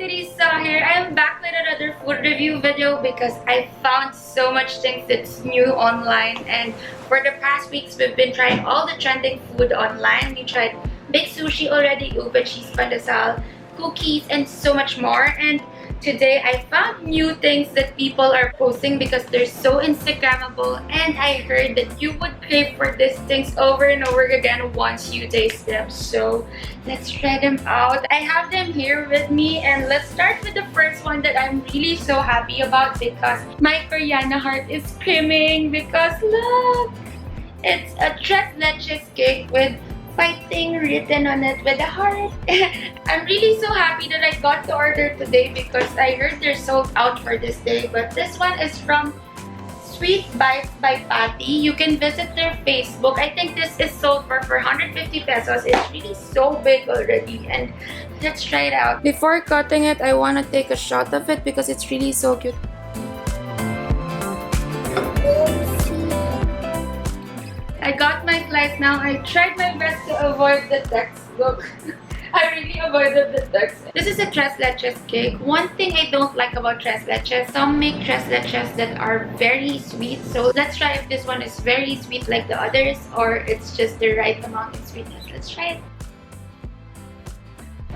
Theresesohere. I am back with another food review video because I found so much things that's new online, and for the past weeks we've been trying all the trending food online. We tried big sushi already, ube cheese pandesal, cookies, and so much more. And today I found new things that people are posting because they're so Instagrammable, and I heard that you would crave for these things over and over again once you taste them. So let's try them out. I have them here with me, and let's start with the first one that I'm really so happy about because my Koreana heart is screaming because look! It's a tres leches cake with fighting written on it with a heart. I'm really so happy that I got to order today because I heard they're sold out for this day. But this one is from Sweet Bites by Patty. You can visit their Facebook. I think this is sold for 150 pesos. It's really so big already, and let's try it out. Before cutting it, I want to take a shot of it because it's really so cute. I got my slice now. I tried my best to avoid the textbook. I really avoided the text. This is a tres leches cake. One thing I don't like about tres leches, some make tres leches that are very sweet. So let's try if this one is very sweet like the others or it's just the right amount of sweetness. Let's try it.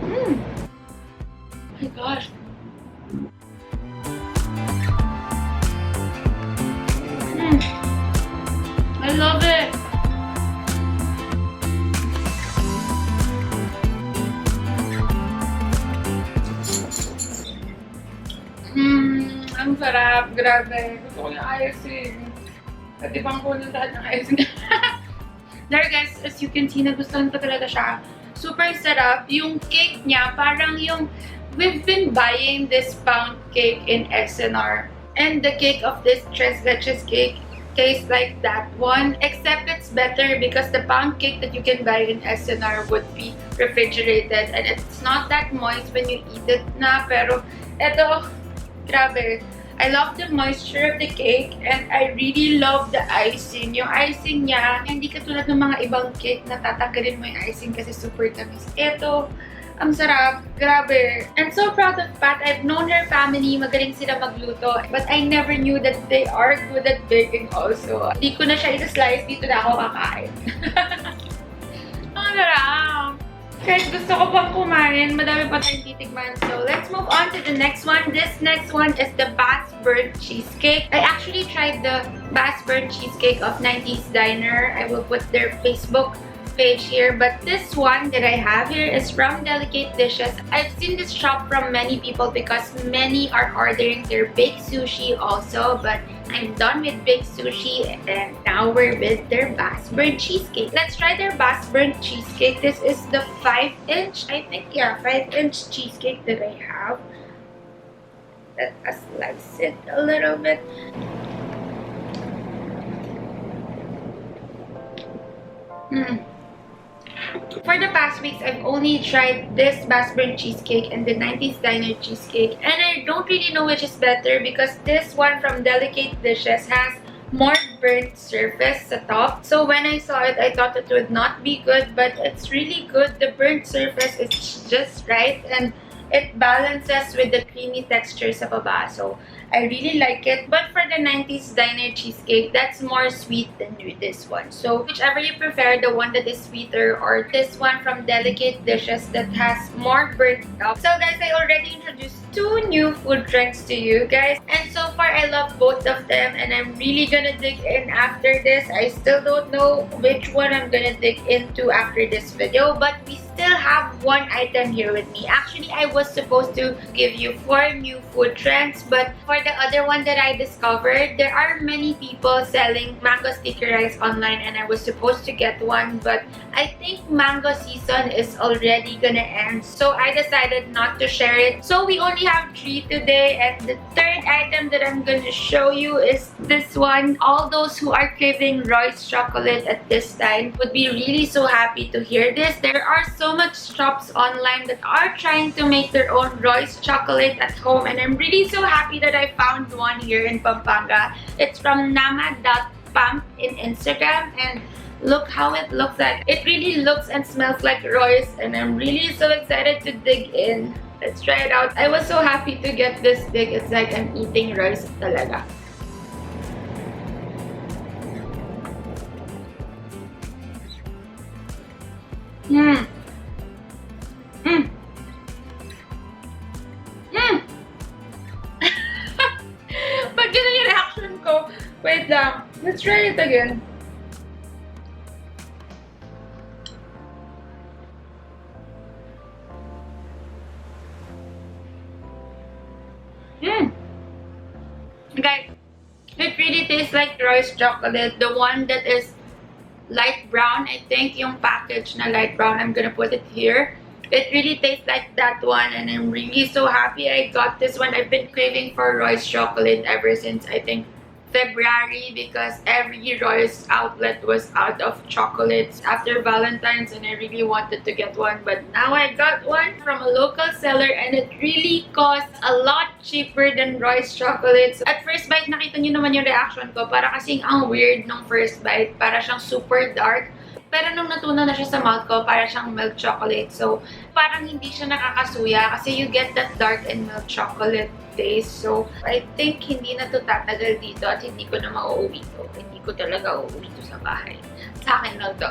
Oh my gosh. I love it. Ang sarap. Grabe. Gusto ko yung icing. At ibang ko ng lahat ng icing. There guys, as you can see, nagustuhan ko talaga siya. Super sarap. Yung cake niya, parang yung we've been buying this pound cake in SNR. And the cake of this tres leches cake tastes like that one, except it's better because the pound cake that you can buy in SNR would be refrigerated and it's not that moist when you eat it na. Pero eto, grabe. I love the moisture of the cake and I really love the icing. Yung icing niya, hindi katulad ng mga ibang cake na tatanggalin mo yung icing kasi super tamis. Eto, ang sarap. Grabe. I'm so proud of Pat. I've known her family. Magaling sila magluto. But I never knew that they are good at baking also. Hindi ko na siya isa-slice. Dito na ako kakain. Ang sarap. Guys, gusto ko pang kumain. Madami pa tayong titigman. So, let's move on to the next one. This next one is the Bass Burnt Cheesecake. I actually tried the Bass Burnt Cheesecake of 90s Diner. I will put their Facebook page here, but this one that I have here is from Delicate Dishes. I've seen this shop from many people because many are ordering their baked sushi also, but I'm done with baked sushi and now we're with their Bass Burnt Cheesecake. Let's try their Bass Burnt Cheesecake. This is the 5-inch, I think, yeah, 5-inch cheesecake that I have. Let us slice it a little bit. For the past weeks, I've only tried this Bass Burnt Cheesecake and the 90s Diner Cheesecake, and I don't really know which is better because this one from Delicate Dishes has more burnt surface sa top. So when I saw it, I thought it would not be good, but it's really good. The burnt surface is just right and it balances with the creamy texture sa baba. So I really like it. But for the 90s Diner Cheesecake, that's more sweet than with this one. So whichever you prefer, the one that is sweeter or this one from Delicate Dishes that has more burnt top. So guys, I already introduced 2 new food trends to you guys. And so far, I love both of them and I'm really gonna dig in after this. I still don't know which one I'm gonna dig into after this video, but we still have one item here with me. Actually, I was supposed to give you 4 new food trends, but for the other one that I discovered, there are many people selling mango sticky rice online and I was supposed to get one, but I think mango season is already gonna end, so I decided not to share it. So we only have 3 today, and the third item that I'm gonna show you is this one. All those who are craving Roy's chocolate at this time would be really so happy to hear this. There are so much shops online that are trying to make their own Roy's chocolate at home, and I'm really so happy that I found one here in Pampanga. It's from nama.pamp in Instagram, and look how it looks like. It really looks and smells like Roy's, and I'm really so excited to dig in. Let's try it out. I was so happy to get this big. It's like I'm eating rice talaga. Mmm. Mmm. Mmm. Ba't ganun yung reaction ko? Wait lang. Let's try it again. Mmm. Guys, it really tastes like Roy's chocolate. The one that is light brown, I think yung package na light brown, I'm gonna put it here. It really tastes like that one, and I'm really so happy I got this one. I've been craving for Roy's chocolate ever since, I think, February, because every Roy's outlet was out of chocolates after Valentine's, and I really wanted to get one, but now I got one from a local seller, and it really costs a lot cheaper than Roy's chocolates. At first bite, nakita nyo naman yung reaction ko, para kasing ang weird nung first bite, para siyang super dark. Pero nung natunaw na siya sa mouth ko, para siyang milk chocolate. So, parang hindi siya nakakasuya kasi you get that dark and milk chocolate taste. So, I think hindi na to tatagal dito at hindi ko na mauuwi to. Hindi ko talaga uuwi to sa bahay. Sa akin lang to.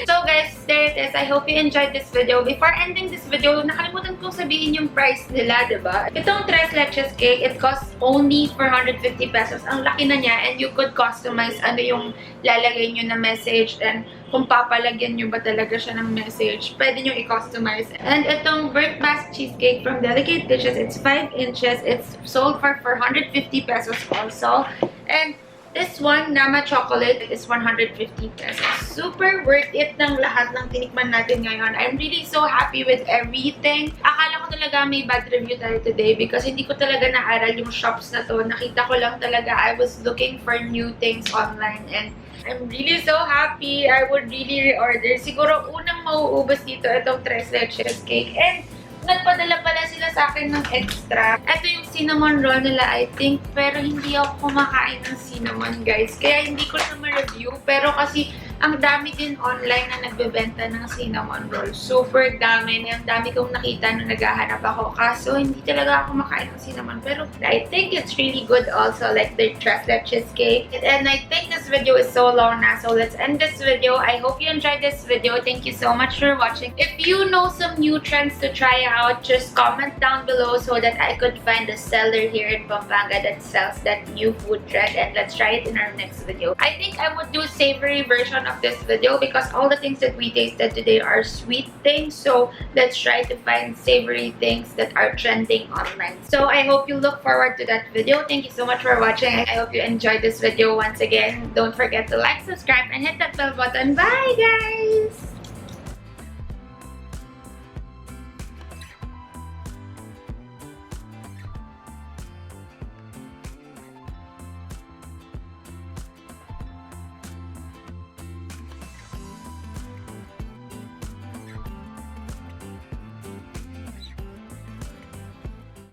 So guys, there it is. I hope you enjoyed this video. Before ending this video, nakalimutan kong sabihin yung price nila, diba? Itong tres leches cake, it costs only 450 pesos. Ang laki na niya, and you could customize ano yung lalagay nyo na message, and kung papalagyan nyo ba talaga siya ng message, pwede nyo i-customize. And itong birthmas cheesecake from Delicate Dishes, it's 5 inches. It's sold for 450 pesos also. And this one, Nama Chocolate, is 150 pesos. Super worth it ng lahat ng tinikman natin ngayon. I'm really so happy with everything. Akala ko talaga may bad review tayo today because hindi ko talaga naaral yung shops na to. Nakita ko lang talaga, I was looking for new things online, and I'm really so happy. I would really reorder. Siguro unang mauubos dito itong tres leches cake. And nagpadala pala sila sa akin ng extra. Ito yung cinnamon roll nila, I think. Pero hindi ako kumakain ng cinnamon, guys. Kaya hindi ko siya ma-review. Pero kasi ang dami din online na nagbebenta ng cinnamon roll. Super dami. Ang dami kong nakita nung naghahanap ako. Kaso hindi talaga ako makain ng cinnamon. Pero I think it's really good also. Like the tres leches cake. And I think this video is so long na. So let's end this video. I hope you enjoyed this video. Thank you so much for watching. If you know some new trends to try out, just comment down below so that I could find a seller here in Pampanga that sells that new food trend, and let's try it in our next video. I think I would do savory version of this video because all the things that we tasted today are sweet things. So let's try to find savory things that are trending online. So I hope you look forward to that video. Thank you so much for watching. I hope you enjoyed this video once again. Don't forget to like, subscribe, and hit that bell button. Bye guys!